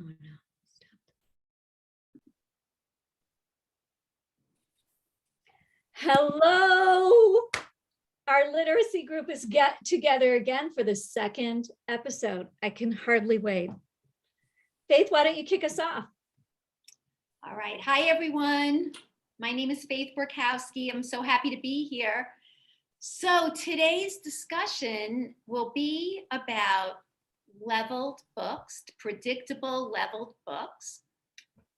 Oh no. Hello. Our literacy group is get together again for the second episode. I can hardly wait. Faith, why don't you kick us off? All right. Hi, everyone. My name is Faith Borkowsky. I'm so happy to be here. So today's discussion will be about leveled books, predictable leveled books,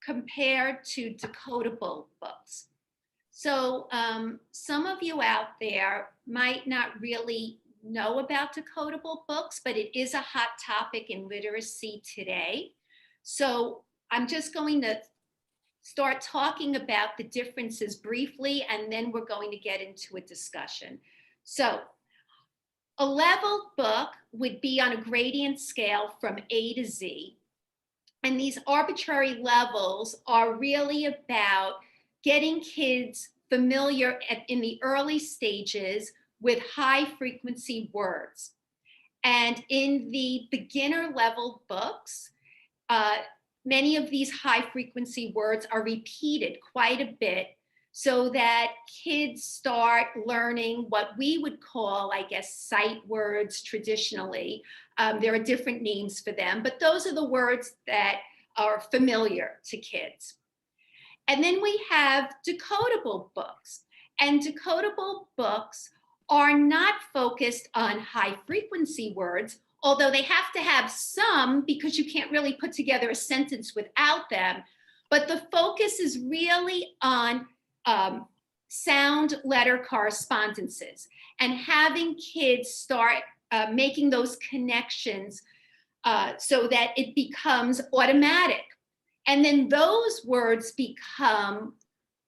compared to decodable books. So some of you out there might not really know about decodable books, but it is a hot topic in literacy today. So I'm just going to start talking about the differences briefly, and then we're going to get into a discussion. So a leveled book would be on a gradient scale from A to Z. And these arbitrary levels are really about getting kids familiar in the early stages with high frequency words. And in the beginner level books, many of these high frequency words are repeated quite a bit so that kids start learning what we would call, I guess, sight words traditionally. There are different names for them, but those are the words that are familiar to kids. And then we have decodable books. And decodable books are not focused on high frequency words, although they have to have some because you can't really put together a sentence without them. But the focus is really on sound letter correspondences and having kids start making those connections so that it becomes automatic. And then those words become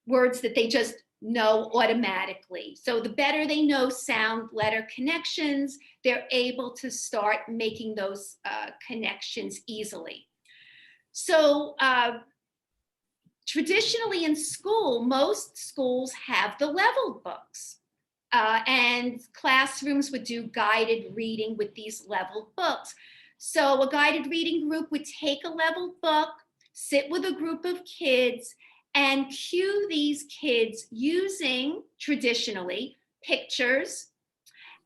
words that they just know automatically. So the better they know sound letter connections, they're able to start making those connections easily. So traditionally in school, most schools have the leveled books, and classrooms would do guided reading with these leveled books. So a guided reading group would take a leveled book, sit with a group of kids, and cue these kids using, traditionally, pictures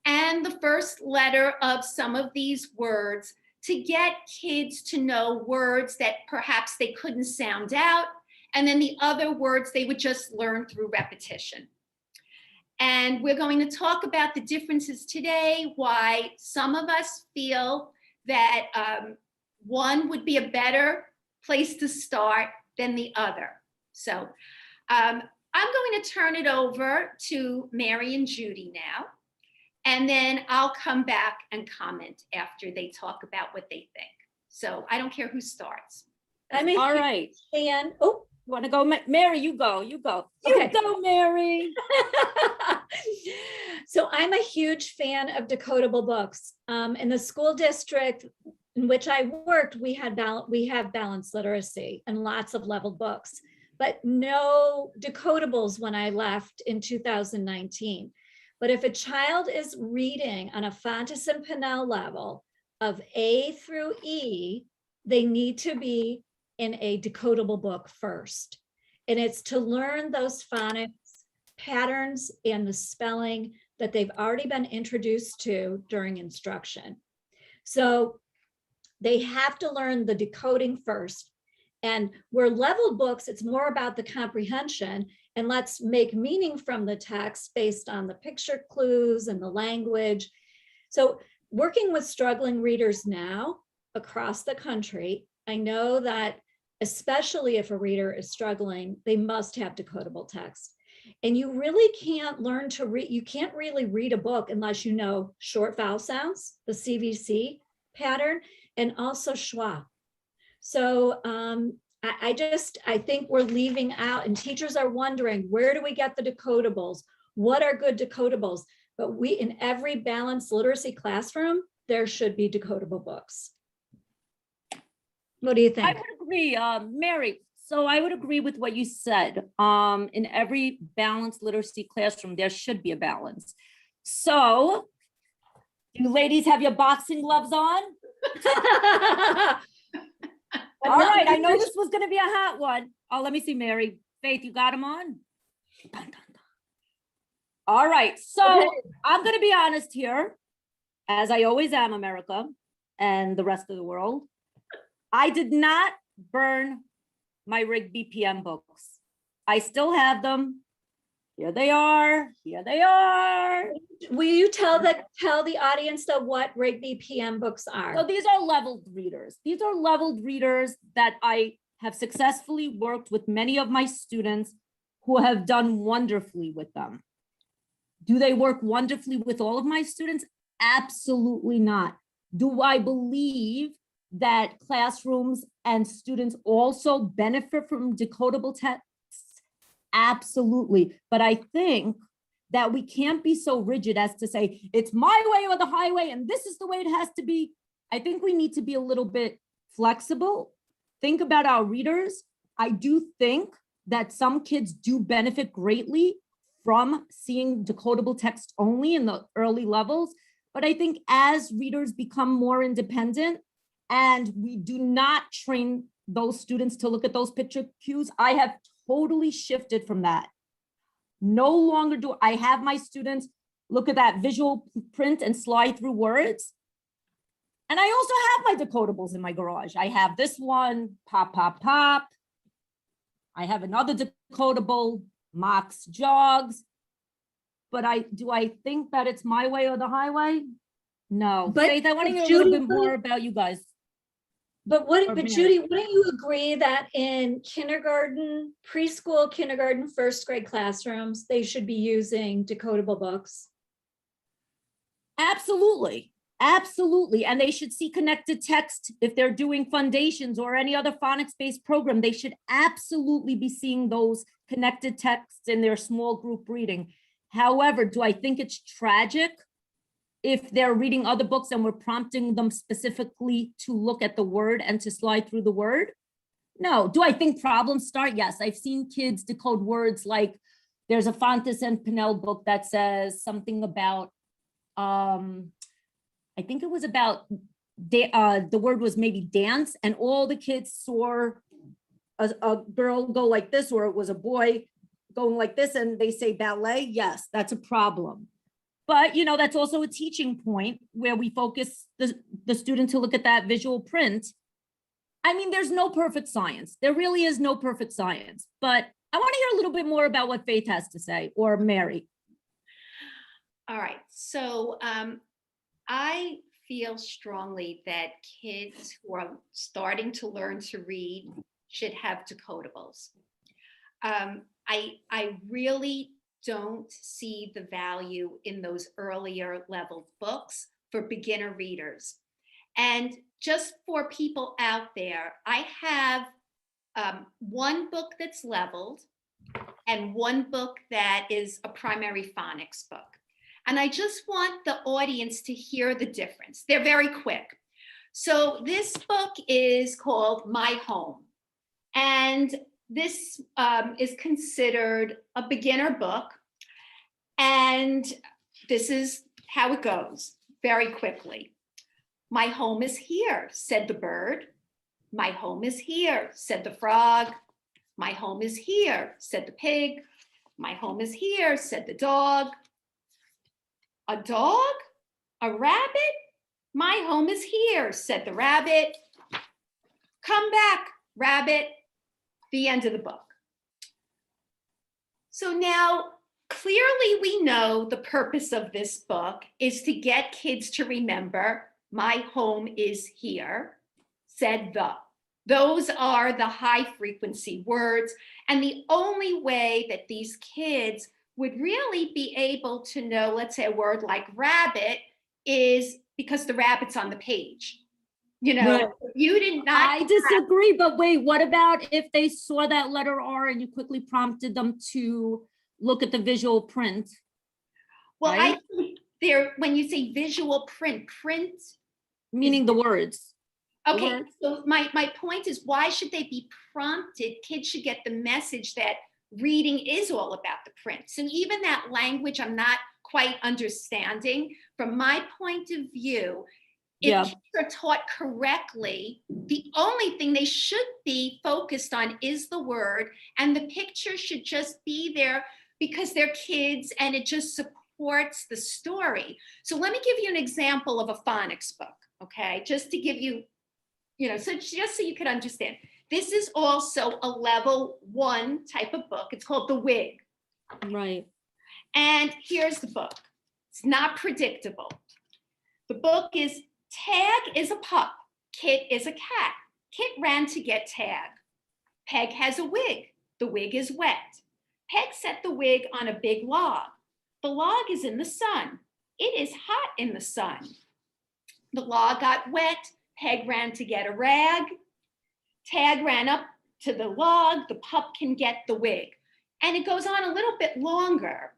and the first letter of some of these words to get kids to know words that perhaps they couldn't sound out, and then the other words they would just learn through repetition. And we're going to talk about the differences today, why some of us feel that one would be a better place to start than the other. So I'm going to turn it over to Mary and Judy now, and then I'll come back and comment after they talk about what they think. So I don't care who starts. I'm a All right. fan. Oh, You want to go, Mary? You go. You go. Okay. You go, Mary. So I'm a huge fan of decodable books. In the school district in which I worked, we have balanced literacy and lots of leveled books, but no decodables when I left in 2019. But if a child is reading on a Fontes and Pinnell level of A through E, they need to be in a decodable book first. And it's to learn those phonics patterns and the spelling that they've already been introduced to during instruction. So they have to learn the decoding first. And where leveled books, it's more about the comprehension, and let's make meaning from the text based on the picture clues and the language. So working with struggling readers now across the country, I know that especially if a reader is struggling, they must have decodable text. And you really can't learn to read, you can't really read a book unless you know short vowel sounds, the CVC pattern, and also schwa. So I think we're leaving out, and teachers are wondering, where do we get the decodables? What are good decodables? But in every balanced literacy classroom, there should be decodable books. What do you think? I would agree, Mary. So I would agree with what you said. In every balanced literacy classroom, there should be a balance. So, you ladies have your boxing gloves on? I All right, I know this was gonna be a hot one. Oh, let me see, Mary. Faith, you got them on? Dun, dun, dun. All right, so Okay. I'm gonna be honest here, as I always am, America and the rest of the world. I did not burn my Rigby PM books. I still have them. Here they are. Here they are. Will you tell the audience though what Rigby PM books are? So these are leveled readers. These are leveled readers that I have successfully worked with many of my students who have done wonderfully with them. Do they work wonderfully with all of my students? Absolutely not. Do I believe that classrooms and students also benefit from decodable texts? Absolutely. But I think that we can't be so rigid as to say, it's my way or the highway, and this is the way it has to be. I think we need to be a little bit flexible. Think about our readers. I do think that some kids do benefit greatly from seeing decodable text only in the early levels. But I think as readers become more independent and we do not train those students to look at those picture cues, I have totally shifted from that. No longer do I have my students look at that visual print and slide through words. And I also have my decodables in my garage. I have this one, pop, pop, pop. I have another decodable, Mox jogs. But do I think that it's my way or the highway? No. But Faith, I want to hear a Judy, little bit more about you guys. But Or Judy, wouldn't you agree that in kindergarten, preschool, kindergarten, first grade classrooms, they should be using decodable books? Absolutely. Absolutely. And they should see connected text if they're doing foundations or any other phonics-based program. They should absolutely be seeing those connected texts in their small group reading. However, do I think it's tragic if they're reading other books and we're prompting them specifically to look at the word and to slide through the word? No. Do I think problems start? Yes. I've seen kids decode words like there's a Fontes and Pinnell book that says something about, I think it was about, the word was maybe dance, and all the kids saw a girl go like this, or it was a boy going like this, and they say ballet. Yes, that's a problem. But, you know, that's also a teaching point where we focus the student to look at that visual print. I mean, there's no perfect science. There really is no perfect science. But I want to hear a little bit more about what Faith has to say, or Mary. All right. So I feel strongly that kids who are starting to learn to read should have decodables. I really don't see the value in those earlier level books for beginner readers. And just for people out there, I have one book that's leveled and one book that is a primary phonics book. And I just want the audience to hear the difference. They're very quick. So this book is called My Home. And this is considered a beginner book. And this is how it goes very quickly. My home is here, said the bird. My home is here, said the frog. My home is here, said the pig. My home is here, said the dog. A dog? A rabbit? My home is here, said the rabbit. Come back, rabbit. The end of the book. So now, clearly we know the purpose of this book is to get kids to remember, my home is here, said the. Those are the high frequency words. And the only way that these kids would really be able to know, let's say a word like rabbit, is because the rabbit's on the page. You know, Right. you did not. I disagree, but wait, what about if they saw that letter R and you quickly prompted them to look at the visual print? Well, right? I think there, when you say visual print, Meaning the words. okay, words. so my point is, why should they be prompted? Kids should get the message that reading is all about the print. So even that language I'm not quite understanding. From my point of view, Yeah. If kids are taught correctly, the only thing they should be focused on is the word, and the picture should just be there because they're kids and it just supports the story. So let me give you an example of a phonics book, okay? Just to give you, so just so you can understand. This is also a level 1 type of book. It's called The Wig. Right. And here's the book. It's not predictable. The book is Tag is a pup. Kit is a cat. Kit ran to get Tag. Peg has a wig. The wig is wet. Peg set the wig on a big log. The log is in the sun. It is hot in the sun. The log got wet. Peg ran to get a rag. Tag ran up to the log. The pup can get the wig. And it goes on a little bit longer.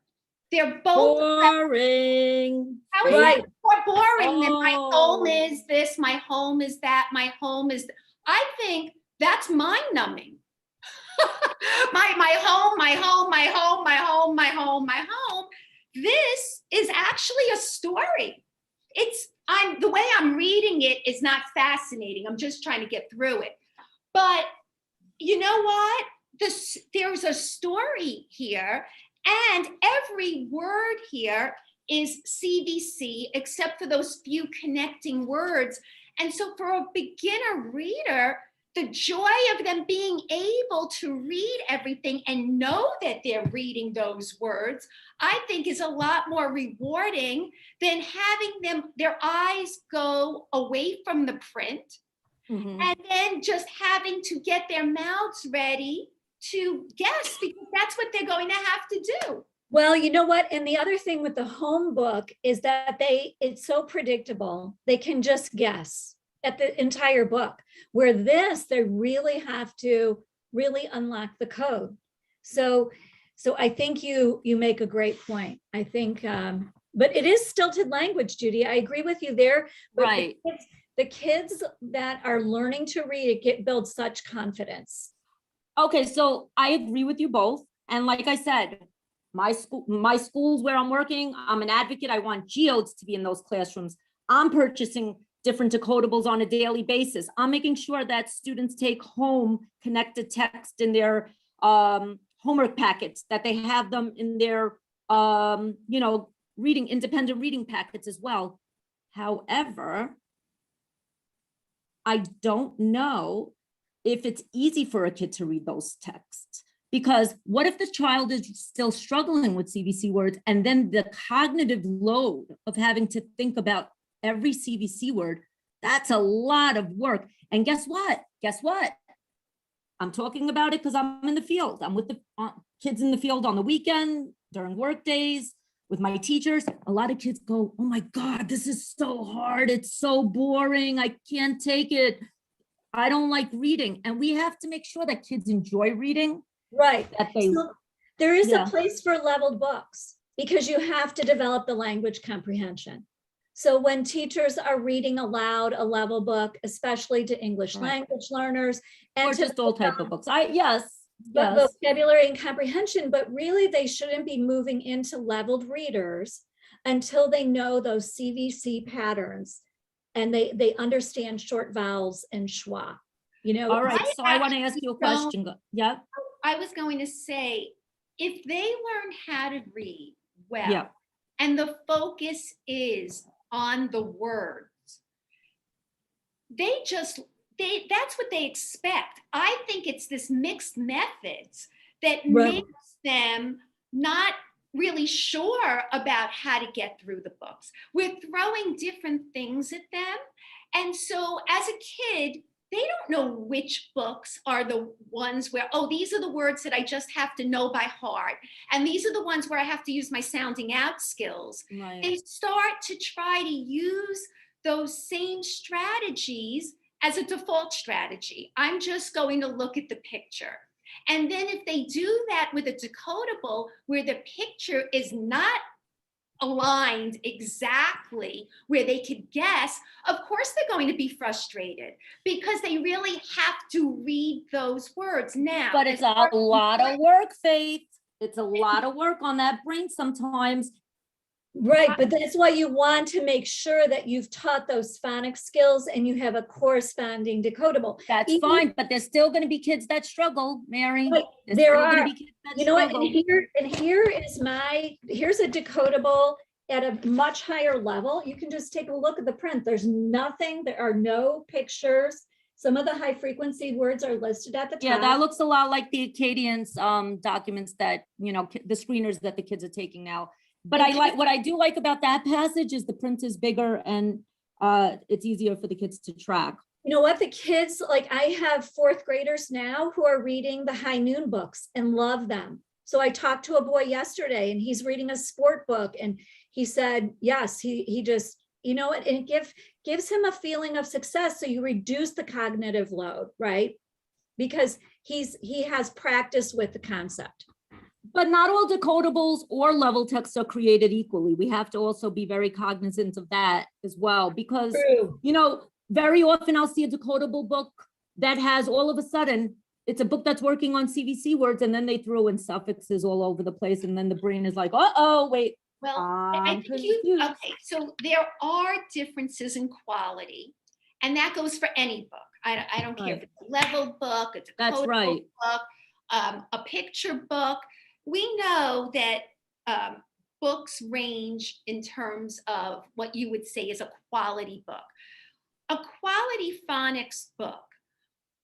They're both boring. How is Right. that more boring than my Oh. home is this, my home is that, my home is, I think that's mind numbing. my home, my home, my home, my home, my home, my home. This is actually a story. The way I'm reading it is not fascinating. I'm just trying to get through it. But you know what? There's a story here, and every word here is CVC except for those few connecting words. And so for a beginner reader, the joy of them being able to read everything and know that they're reading those words, I think is a lot more rewarding than having their eyes go away from the print and then just having to get their mouths ready to guess, because that's what they're going to have to do. Well, you know what? And the other thing with the home book is that it's so predictable. They can just guess at the entire book, where this, they really have to really unlock the code. So I think you make a great point. I think, but it is stilted language, Judy. I agree with you there. But Right. the kids that are learning to read it build such confidence. Okay, so I agree with you both. And like I said, my schools where I'm working, I'm an advocate. I want geodes to be in those classrooms. I'm purchasing different decodables on a daily basis. I'm making sure that students take home connected text in their homework packets, that they have them in their independent reading packets as well. However, I don't know if it's easy for a kid to read those texts, because what if the child is still struggling with CVC words, and then the cognitive load of having to think about every CVC word, that's a lot of work. And guess what? I'm talking about it because I'm in the field. I'm with the kids in the field on the weekend, during work days, with my teachers. A lot of kids go, oh my God, this is so hard. It's so boring. I can't take it. I don't like reading. And we have to make sure that kids enjoy reading. Right. So there is Yeah. a place for leveled books, because you have to develop the language comprehension. So when teachers are reading aloud a level book, especially to English Right. language learners, and Or to just all type of books. Yes. vocabulary and comprehension, but really they shouldn't be moving into leveled readers until they know those CVC patterns and they understand short vowels and schwa. All right. So I want to ask you a question. Yeah. I was going to say, if they learn how to read well, Yeah. and the focus is on the words, that's what they expect. I think it's this mixed methods that Right. makes them not really sure about how to get through the books. We're throwing different things at them. And so as a kid, they don't know which books are the ones where, oh, these are the words that I just have to know by heart. And these are the ones where I have to use my sounding out skills. Right. They start to try to use those same strategies as a default strategy. I'm just going to look at the picture. And then if they do that with a decodable where the picture is not aligned exactly where they could guess, of course they're going to be frustrated because they really have to read those words now. But it's a lot of work, Faith. It's a lot of work on that brain sometimes. Right, but that's why you want to make sure that you've taught those phonics skills and you have a corresponding decodable. That's Even- fine, but there's still gonna be kids that struggle, Mary. Right, There's there still gonna are. be kids that You know what, struggle. here's a decodable at a much higher level. You can just take a look at the print. There's nothing, there are no pictures. Some of the high frequency words are listed at the top. Yeah, that looks a lot like the Acadians documents that, the screeners that the kids are taking now. But what I do like about that passage is the print is bigger and it's easier for the kids to track. You know what, the kids, like I have fourth graders now who are reading the High Noon books and love them. So I talked to a boy yesterday and he's reading a sport book and he said, yes, he just, and it gives him a feeling of success. So you reduce the cognitive load, right? Because he has practice with the concept. But not all decodables or level texts are created equally. We have to also be very cognizant of that as well, because, True. very often I'll see a decodable book that has all of a sudden, it's a book that's working on CVC words and then they throw in suffixes all over the place. And then the brain is like, uh-oh, wait. Well, I'm I think confused. okay, so there are differences in quality, and that goes for any book. I don't care if it's a level book, a That's decodable right. book, a picture book. We know that books range in terms of what you would say is a quality book. A quality phonics book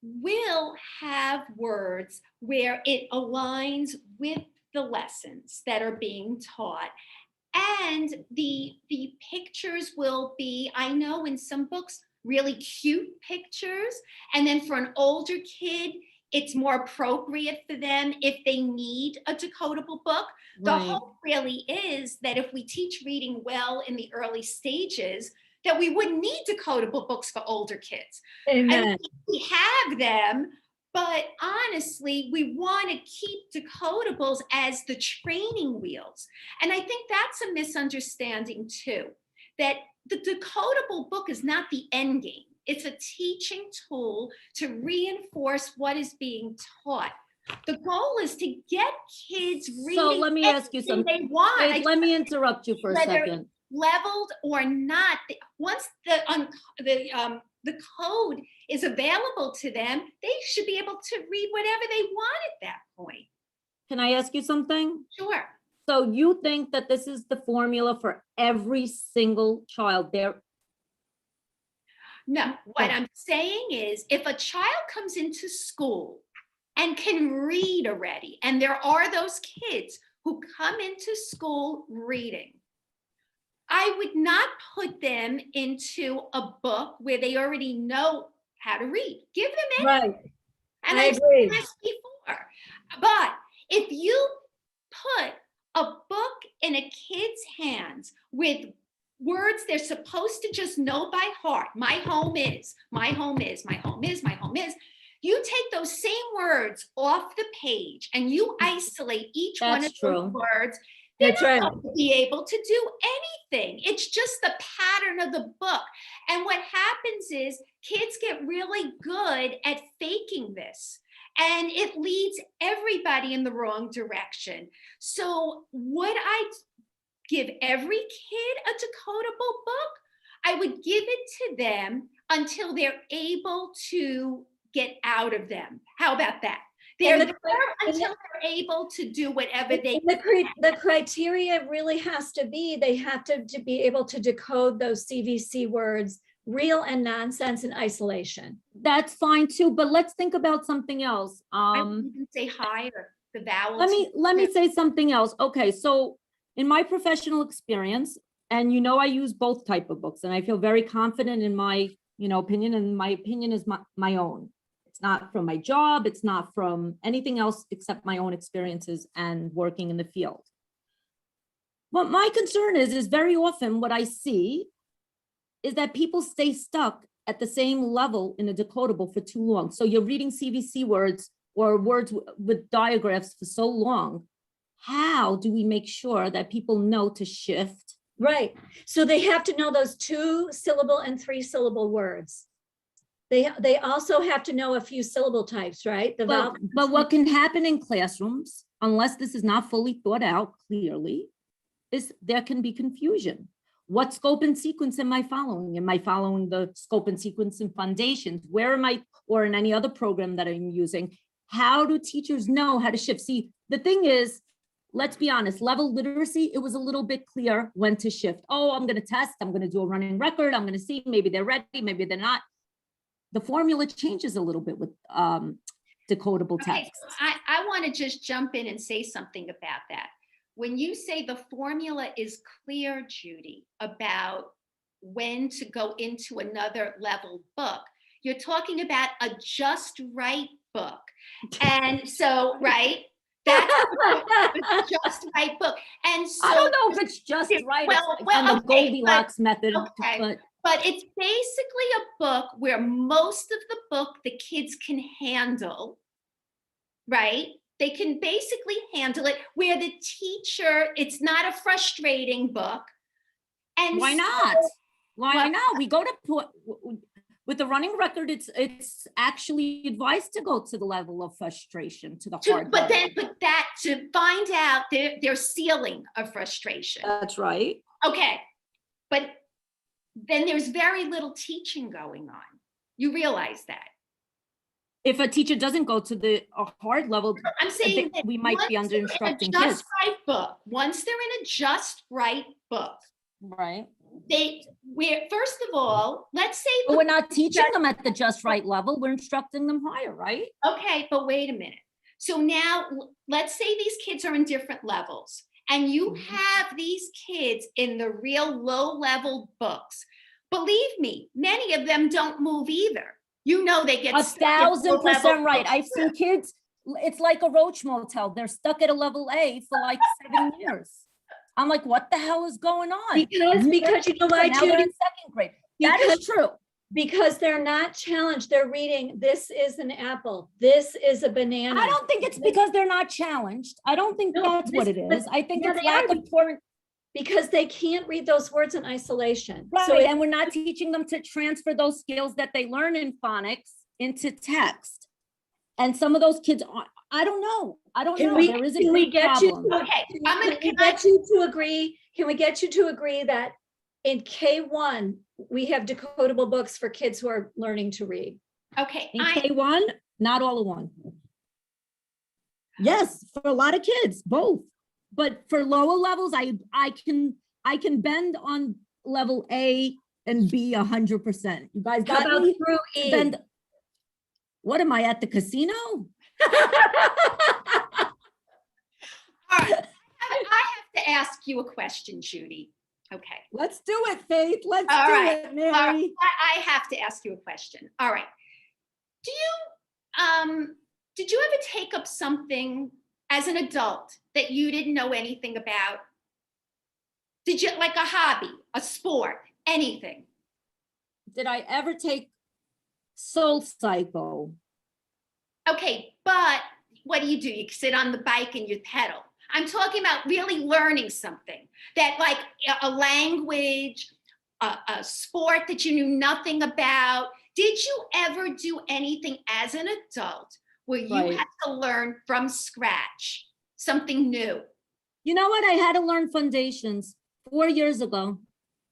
will have words where it aligns with the lessons that are being taught. And the pictures will be, I know in some books, really cute pictures. And then for an older kid, it's more appropriate for them if they need a decodable book. The Right. hope really is that if we teach reading well in the early stages, that we wouldn't need decodable books for older kids. Amen. I mean, we have them, but honestly, we want to keep decodables as the training wheels. And I think that's a misunderstanding too, that the decodable book is not the end game. It's a teaching tool to reinforce what is being taught. The goal is to get kids reading. So let me ask you anything something. they want. Wait, let me interrupt you for a Whether- second. Leveled or not, once the code is available to them, they should be able to read whatever they want at that point. Can I ask you something? Sure. So you think that this is the formula for every single child there? No, what I'm saying is if a child comes into school and can read already, and there are those kids who come into school reading, I would not put them into a book where they already know how to read. Give them anything. Right. And I I've agree. said this before. But if you put a book in a kid's hands with words they're supposed to just know by heart, my home is, my home is, my home is, my home is, you take those same words off the page and you isolate each one of That's those true. words, they're That's not right. going to be able to do anything. It's just the pattern of the book. And what happens is kids get really good at faking this. And it leads everybody in the wrong direction. So would I give every kid a decodable book? I would give it to them until they're able to get out of them. How about that? They're And there until they're able to do whatever they The criteria really has to be, they have to be able to decode those CVC words, real and nonsense in isolation. That's fine too, but let's think about something else. I would even say hi or the vowels. Let me say something else. Okay, so in my professional experience, and I use both type of books, and I feel very confident in my opinion, and my opinion is my own. It's not from my job, it's not from anything else except my own experiences and working in the field. What my concern is very often what I see is that people stay stuck at the same level in a decodable for too long. So you're reading CVC words or words with diagraphs for so long. How do we make sure that people know to shift? Right. So they have to know those 2-syllable and 3-syllable words. They also have to know a few syllable types, right? But what can happen in classrooms, unless this is not fully thought out clearly, is there can be confusion. What scope and sequence am I following? Am I following the scope and sequence in Foundations? Where am I, or in any other program that I'm using? How do teachers know how to shift? See, the thing is, let's be honest, level literacy, it was a little bit clear when to shift. Oh, I'm going to test, I'm going to do a running record, I'm going to see, maybe they're ready, maybe they're not. The formula changes a little bit with decodable Okay, text. I want to just jump in and say something about that. When you say the formula is clear, Judy, about when to go into another level book, you're talking about a just right book. And so, right, that's a just right book. And so I don't know if it's just right on the Goldilocks method, but it's basically a book where most of the book the kids can handle, right? They can basically handle it, where the teacher, it's not a frustrating book. And why not? Why not? We go to with the running record, it's actually advised to go to the level of frustration, to the hard but level. that to find out their ceiling of frustration. That's right. Okay, but then there's very little teaching going on. You realize that. If a teacher doesn't go to the hard level, I'm saying that we might be under instructing just kids. right book. Once they're in a just right book, Right. First of all, let's say But we're not teaching them at the just right level. We're instructing them higher, right? Okay, but wait a minute. So now let's say these kids are in different levels, and you have these kids in the real low level books. Believe me, many of them don't move either. You know, they get 1,000% right. I've seen kids, it's like a Roach Motel. They're stuck at a level A for like 7 years. I'm like, what the hell is going on? Because you know why, now they're Judy? in second grade. That is true. Because they're not challenged. They're reading, this is an apple, this is a banana. I don't think it's because they're not challenged. I don't think that's what it is. I think it's lack of pouring. Because they can't read those words in isolation. Right, So and we're not teaching them to transfer those skills that they learn in phonics into text. And some of those kids, I don't know. There is a big problem. Okay, Can we get you to agree? Can we get you to agree that in K1 we have decodable books for kids who are learning to read? Okay, in K1, not all of one. Yes, for a lot of kids, both. But for lower levels, I can bend on level A and B 100%. You guys got me? Through E. Bend. What am I at the casino? all right. I have to ask you a question, Judy. Okay. Let's do it, Faith. Let's do it, Mary. I have to ask you a question. All right. Did you ever take up something as an adult that you didn't know anything about? Did you, like a hobby, a sport, anything? Did I ever take Soul Cycle? Okay, but what do? You sit on the bike and you pedal. I'm talking about really learning something, that like a language, a sport that you knew nothing about. Did you ever do anything as an adult where you had to learn from scratch, something new? You know what? I had to learn Foundations 4 years ago,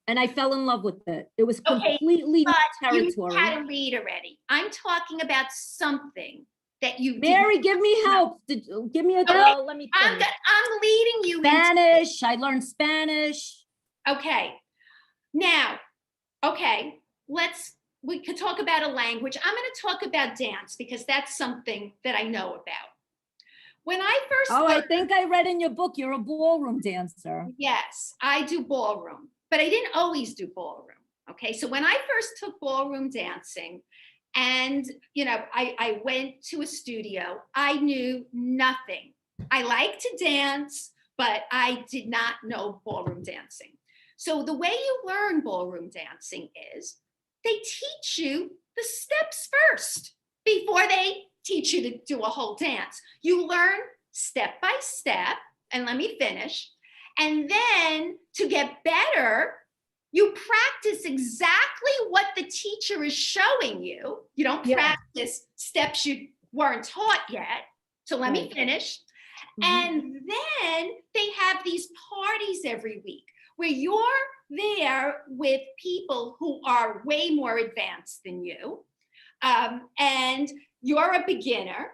and I fell in love with it. It was completely new territory. You had to read already. I'm talking about something that you Mary, give me help. Give me a go. Let me think. I'm leading you Spanish. I learned Spanish. Okay. Now, we could talk about a language. I'm going to talk about dance because that's something that I know about. When I first I think I read in your book, you're a ballroom dancer. Yes, I do ballroom, but I didn't always do ballroom. Okay, so when I first took ballroom dancing, and I went to a studio, I knew nothing. I liked to dance, but I did not know ballroom dancing. So the way you learn ballroom dancing is they teach you the steps first before they teach you to do a whole dance. You learn step by step, and let me finish. And then to get better, you practice exactly what the teacher is showing you. You don't practice steps you weren't taught yet. So let me finish. And then they have these parties every week where you're there with people who are way more advanced than you, and you're a beginner.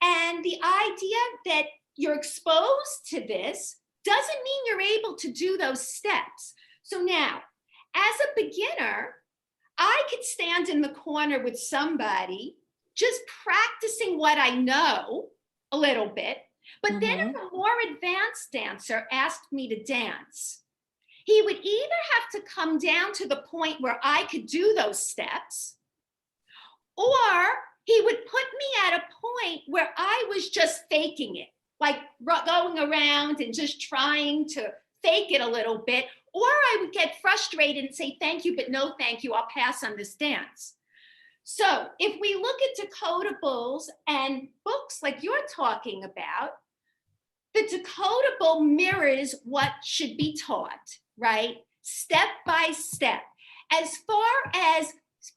And the idea that you're exposed to this doesn't mean you're able to do those steps. So now, as a beginner, I could stand in the corner with somebody just practicing what I know a little bit. But then if a more advanced dancer asked me to dance, he would either have to come down to the point where I could do those steps, or he would put me at a point where I was just faking it, like going around and just trying to fake it a little bit, or I would get frustrated and say, thank you, but no thank you, I'll pass on this dance. So if we look at decodables and books like you're talking about, the decodable mirrors what should be taught, right? Step by step. As far as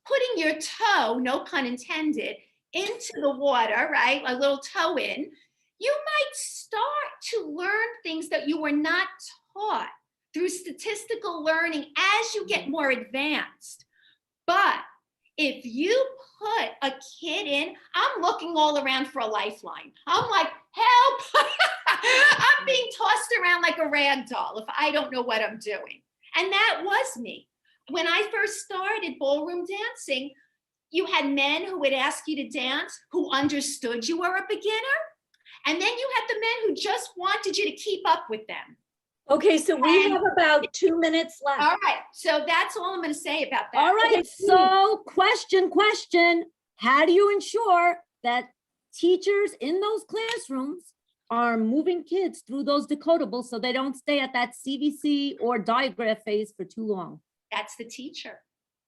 putting your toe, no pun intended, into the water, right? A little toe in, you might start to learn things that you were not taught through statistical learning as you get more advanced. But if you put a kid in, I'm looking all around for a lifeline. I'm like, help. I'm being tossed around like a rag doll if I don't know what I'm doing. And that was me. When I first started ballroom dancing, you had men who would ask you to dance who understood you were a beginner. And then you had the men who just wanted you to keep up with them. Okay, so we have about 2 minutes left. All right, so that's all I'm going to say about that. All right, so question. How do you ensure that teachers in those classrooms are moving kids through those decodables so they don't stay at that CVC or diagraph phase for too long? That's the teacher.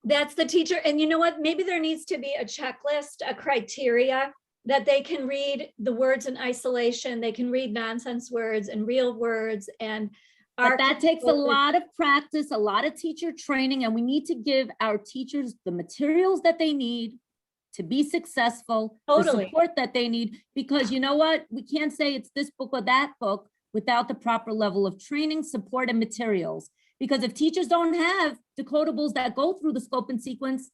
That's the teacher. And you know what? Maybe there needs to be a checklist, a criteria that they can read the words in isolation. They can read nonsense words and real words. And but that takes a lot of practice, a lot of teacher training, and we need to give our teachers the materials that they need to be successful, Totally. the support that they need, because you know what? We can't say it's this book or that book without the proper level of training, support, and materials. Because if teachers don't have decodables that go through the scope and sequence,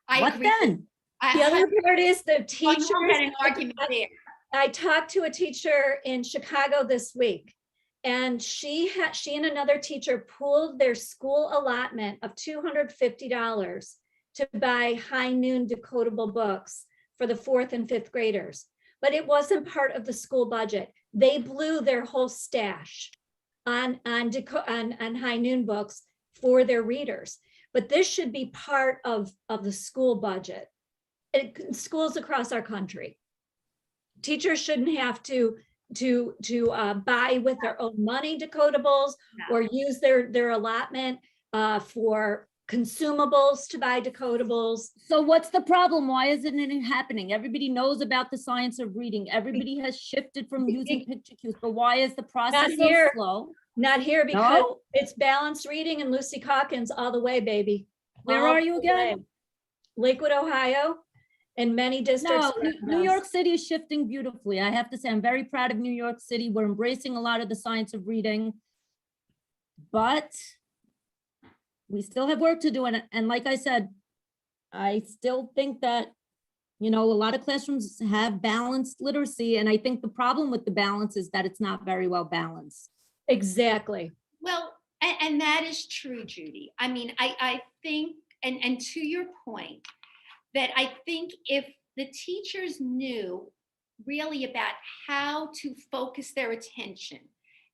what then? The other part is the teachers. Had an argument there. I talked to a teacher in Chicago this week, and she and another teacher pooled their school allotment of $250 to buy high noon decodable books for the 4th and 5th graders. But it wasn't part of the school budget. They blew their whole stash on high noon books for their readers. But this should be part of the school budget. Schools across our country. Teachers shouldn't have to buy with their own money decodables or use their allotment for consumables to buy decodables. So what's the problem? Why isn't it happening? Everybody knows about the science of reading. Everybody has shifted from using picture cues, but why is the process so slow? Not here, because it's balanced reading and Lucy Calkins all the way, baby. Where are you again? Lakewood, Ohio, and many districts. No, New York City is shifting beautifully. I have to say, I'm very proud of New York City. We're embracing a lot of the science of reading, but we still have work to do. And like I said, I still think that, you know, a lot of classrooms have balanced literacy. And I think the problem with the balance is that it's not very well balanced. Exactly. Well, and that is true, Judy. I mean, I think, and to your point, that I think if the teachers knew really about how to focus their attention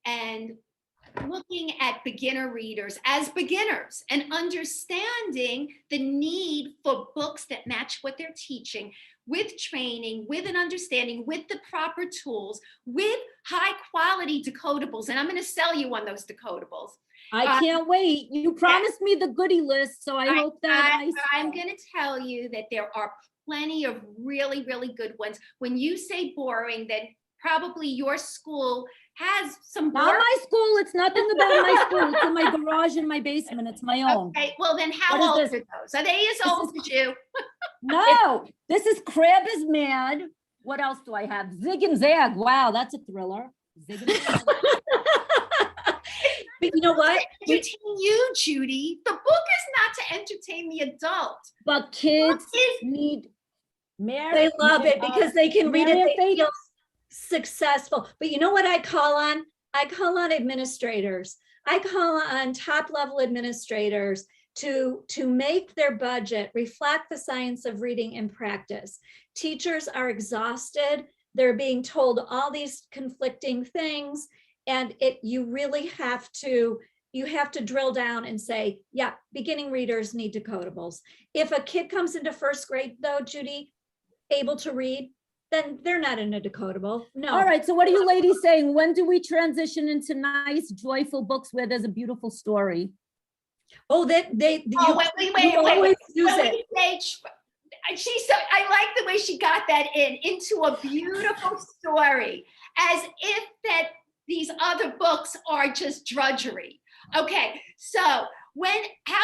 and looking at beginner readers as beginners and understanding the need for books that match what they're teaching, with training, with an understanding, with the proper tools, with high quality decodables. And I'm going to sell you on those decodables. I can't wait. You promised me the goodie list, so I hope that I'm going to tell you that there are plenty of really, really good ones. When you say boring, then probably your school has some boring. Not my school. It's nothing about my school. It's in my garage in my basement. It's my own. Okay, well then how old are those? Are they as old as you? No, this is Crab is Mad. What else do I have? Zig and Zag. Wow, that's a thriller. Zig and Zag. But you know what? Entertain you, Judy. The book is not to entertain the adult. But kids Is- need Mary. They love it because they can read it. Mary and They Faith. feel successful. But you know what I call on? I call on administrators. I call on top level administrators to make their budget reflect the science of reading in practice. Teachers are exhausted. They're being told all these conflicting things, and you really have to drill down and say, yeah, beginning readers need decodables. If a kid comes into first grade though, Judy, able to read, then they're not in a decodable. No. All right, so what are you ladies saying? When do we transition into nice, joyful books where there's a beautiful story? Oh, wait. You always use it. I like the way she got that into a beautiful story, as if that these other books are just drudgery. Okay, so how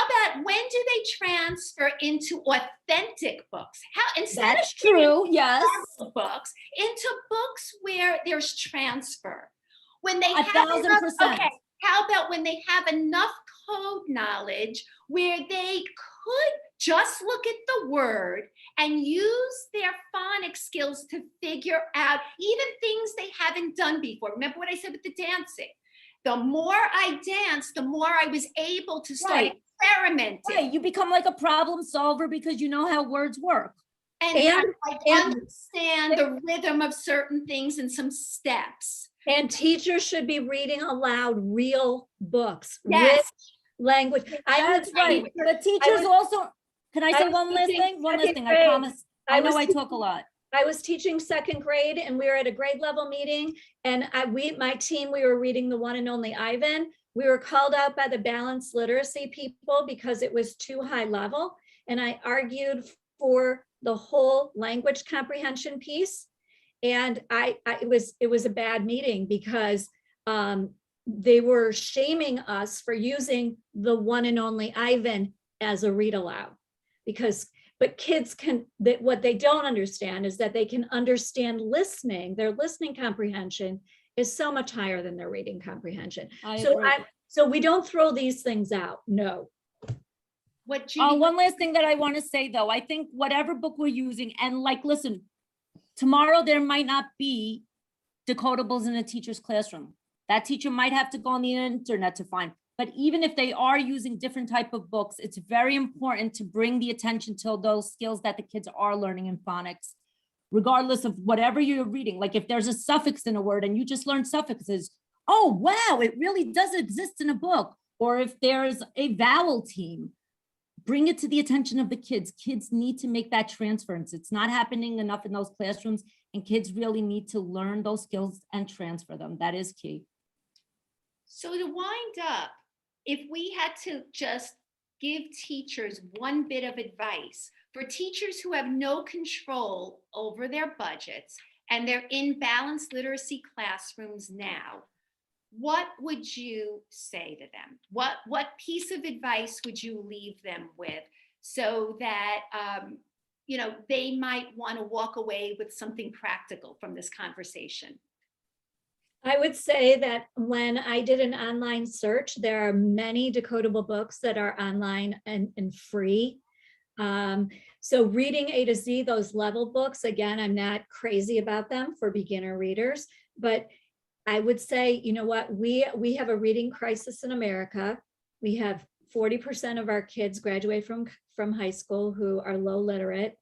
about when do they transfer into authentic books? Instead That's of giving true, yes. books into books where there's transfer. When they 1000%. okay, how about when they have enough code knowledge where they could just look at the word and use their phonics skills to figure out even things they haven't done before. Remember what I said with the dancing? The more I danced, the more I was able to start experimenting. Right, you become like a problem solver because you know how words work. And understand the rhythm of certain things and some steps. And teachers should be reading aloud real books, Yes. rich language. That's right. But teachers also, can I say one last thing? One last thing, I promise. I know I talk a lot. I was teaching second grade and we were at a grade level meeting, and my team, we were reading The One and Only Ivan. We were called out by the balanced literacy people because it was too high level. And I argued for the whole language comprehension piece. And it was a bad meeting because they were shaming us for using The One and Only Ivan as a read aloud. But kids what they don't understand is that they can understand listening. Their listening comprehension is so much higher than their reading comprehension. So we don't throw these things out, no. One last thing that I want to say though, I think whatever book we're using, and listen, tomorrow there might not be decodables in a teacher's classroom. That teacher might have to go on the internet to find. But even if they are using different type of books, it's very important to bring the attention to those skills that the kids are learning in phonics, regardless of whatever you're reading. Like if there's a suffix in a word and you just learn suffixes, oh, wow, it really does exist in a book. Or if there's a vowel team, bring it to the attention of the kids. Kids need to make that transference. It's not happening enough in those classrooms, and kids really need to learn those skills and transfer them. That is key. So to wind up, if we had to just give teachers one bit of advice for teachers who have no control over their budgets and they're in balanced literacy classrooms now, what would you say to them? What piece of advice would you leave them with so that they might want to walk away with something practical from this conversation? I would say that when I did an online search, there are many decodable books that are online and free. So reading A to Z, those level books, again, I'm not crazy about them for beginner readers, but I would say, you know what, we have a reading crisis in America. We have 40% of our kids graduate from high school who are low literate.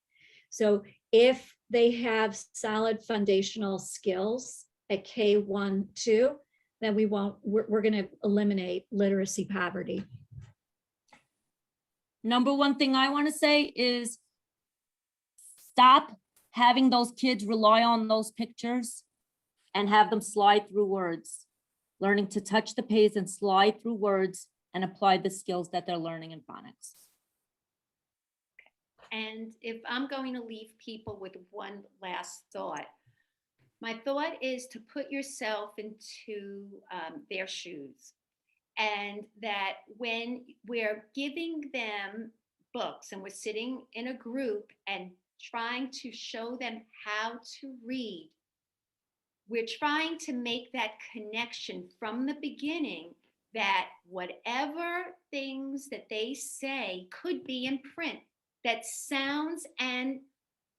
So if they have solid foundational skills at K1, 2, then we're going to eliminate literacy poverty. Number one thing I want to say is stop having those kids rely on those pictures and have them slide through words, learning to touch the page and slide through words and apply the skills that they're learning in phonics. And if I'm going to leave people with one last thought, my thought is to put yourself into their shoes, and that when we're giving them books and we're sitting in a group and trying to show them how to read. We're trying to make that connection from the beginning that whatever things that they say could be in print, that sounds and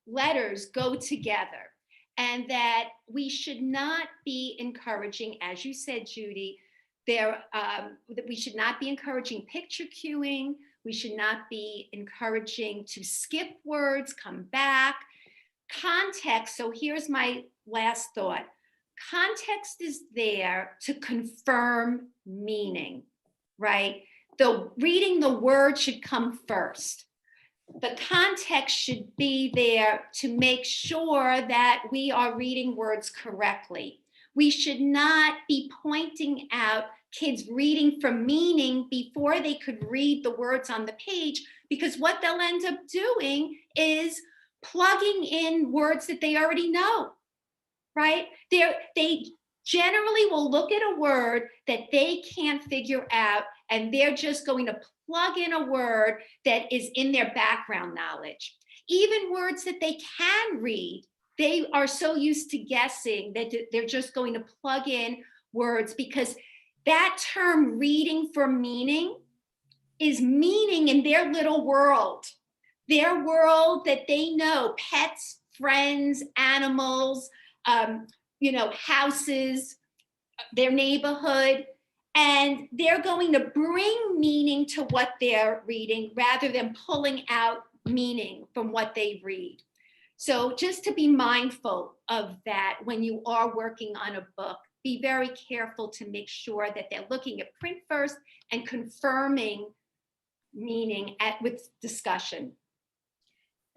letters go together, and that we should not be encouraging, as you said, Judy, that we should not be encouraging picture cueing. We should not be encouraging to skip words, come back. Context, so here's my last thought. Context is there to confirm meaning, right? Reading the word should come first. The context should be there to make sure that we are reading words correctly. We should not be pointing out kids reading for meaning before they could read the words on the page, because what they'll end up doing is plugging in words that they already know, right? They generally will look at a word that they can't figure out, and they're just going to plug in a word that is in their background knowledge. Even words that they can read, they are so used to guessing that they're just going to plug in words, because that term reading for meaning is meaning in their little world, their world that they know, pets, friends, animals, houses, their neighborhood, and they're going to bring meaning to what they're reading rather than pulling out meaning from what they read. So just to be mindful of that when you are working on a book, be very careful to make sure that they're looking at print first and confirming meaning with discussion.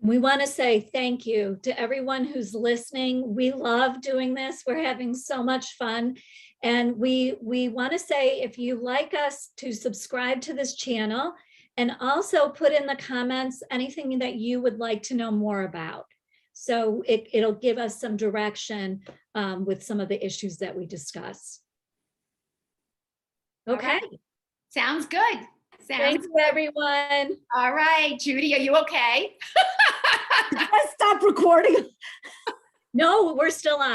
We want to say thank you to everyone who's listening. We love doing this. We're having so much fun. And we want to say, if you like us, to subscribe to this channel, and also put in the comments anything that you would like to know more about. So it'll give us some direction with some of the issues that we discuss. Okay. All right. Sounds good. Thanks, everyone. All right, Judy, are you okay? Did I stop recording? No, we're still on.